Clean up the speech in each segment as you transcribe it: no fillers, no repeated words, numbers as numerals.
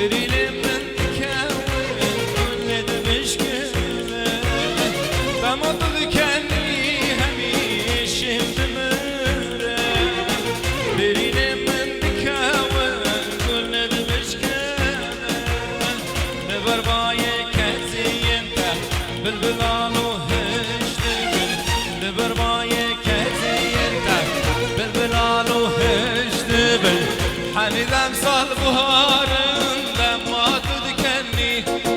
بريلي من تكون كل دمشقنا بمض ذكرني هميش بمرة بريلي من تكون كل دمشقنا ببرباية كتينتا بالبلالو هشتغل ببرباية كتينتا بالبلالو هشتغل حني ذم صال بهارن ذم ما تذكرني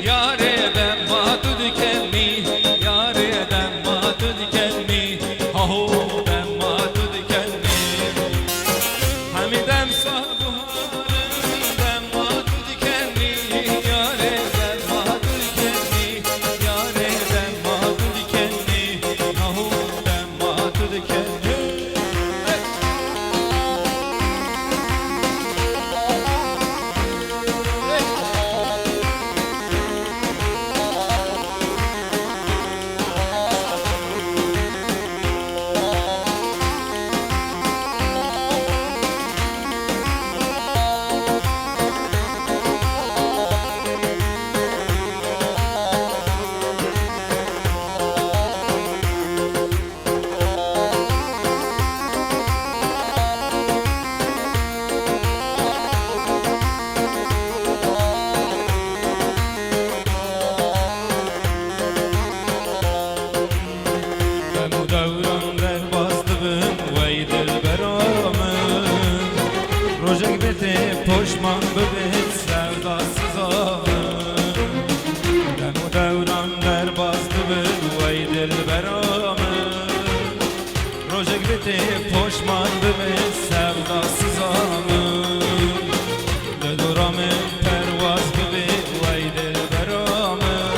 ياري ذم ما تذكرني ياري ذم ما تذكرني هو ذم ما تذكرني حمي ذم صال بهارن ذم ما تذكرني ياري ذم ما تذكرني ياري ذم ما تذكرني هو ذم ما تذكرني روزک بته پشمان ببید سودا سزامن دم و دوران در باز ببید وی دل برامن روزک بته پشمان ببید سودا سزامن دلورام پرواز ببید وی دل برامن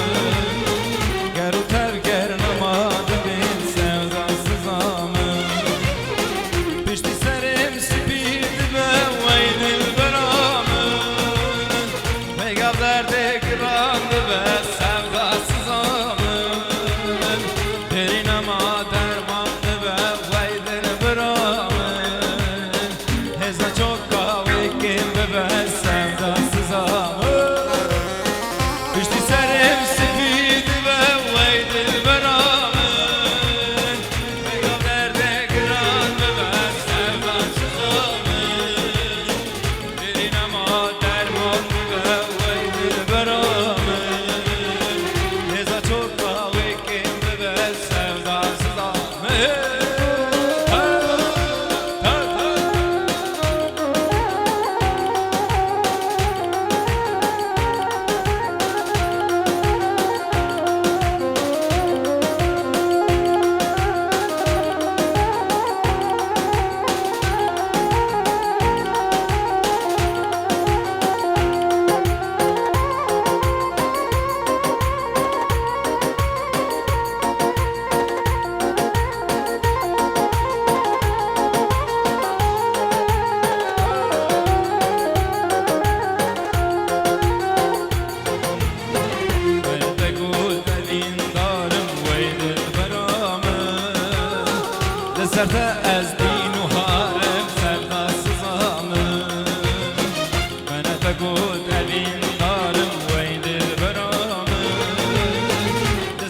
گرو تر گر نماد ببید سودا سزامن پشتی سرم سپید درد گران به سوداسız آمن پرین ما درمان به وی دل برامن هزا çok kahve kim به سوداسız آمن پشتی سرم سپید به وی دل برامن بگم درد گران به سوداسız آمن پرین ما درمان سرته از دین و حرم سرداسız آمن من بگو دلین دارم وی دل برامن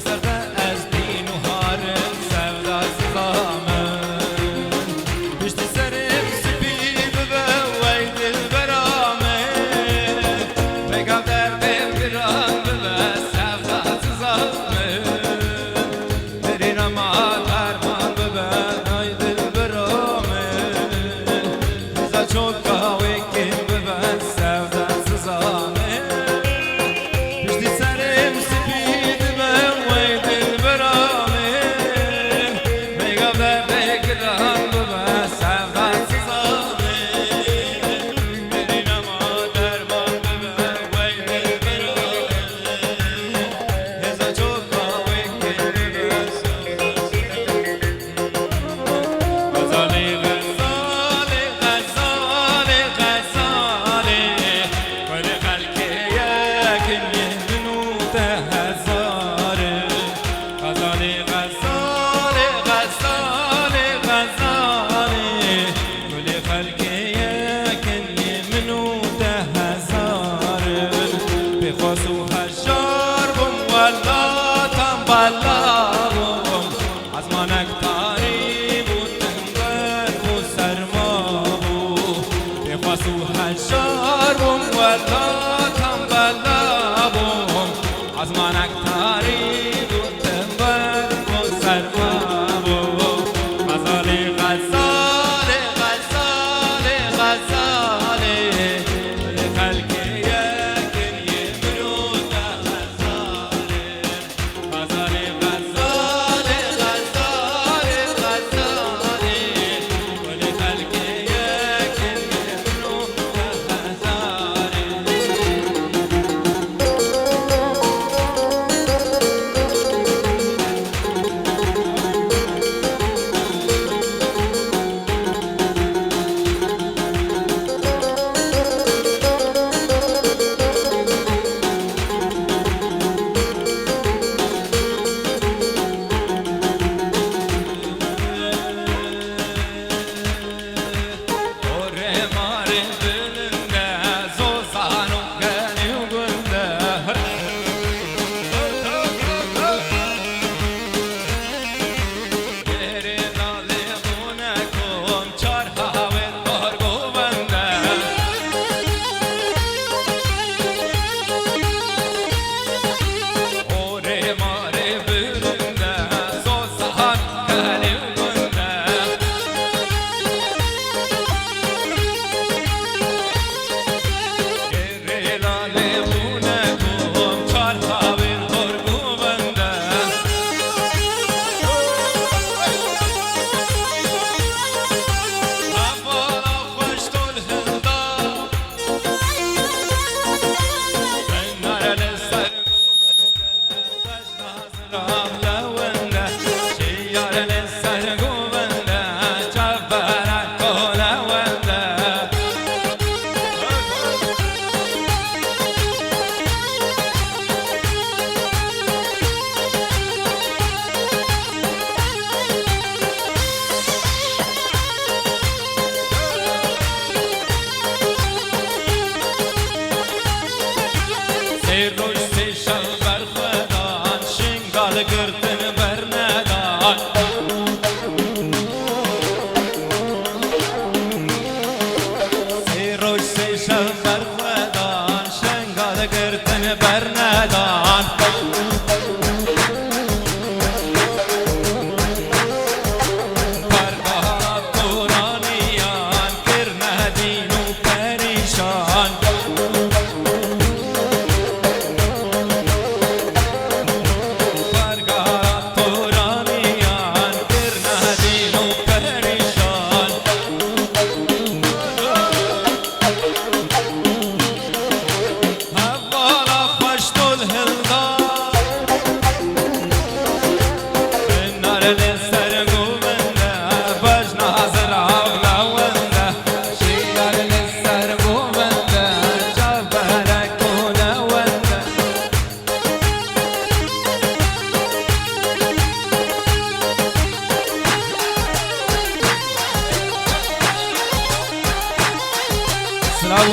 سرته از دین و حرم سرداسız آمن پشت سرم سپید به وی دل برامن بگم درد گران به سرداسız آمن برین ما درمان به çok kahve kim ben sevdasız amen pişti serim spid ben vay dil beramen megaver bekran ben sevdasız amen benim ama derman ben vay dil beramen heza çok kahve kim ben sevdasız خلقي يا كل منو تهزار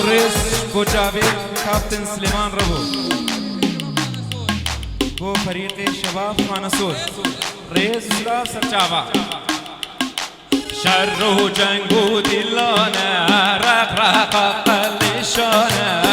الرئيس بو جابر كابتن سليمان ربو بو فريق الشباب منصور رئيس شراب سرچاوا شر و جنگ و دلانه رق رق قلشانه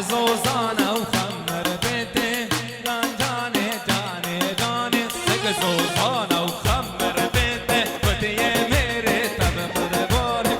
زوزانه و خمر بیته جان جانه جانه جانه سگ زوزانه و خمر بیته ودیه میره تب قربانه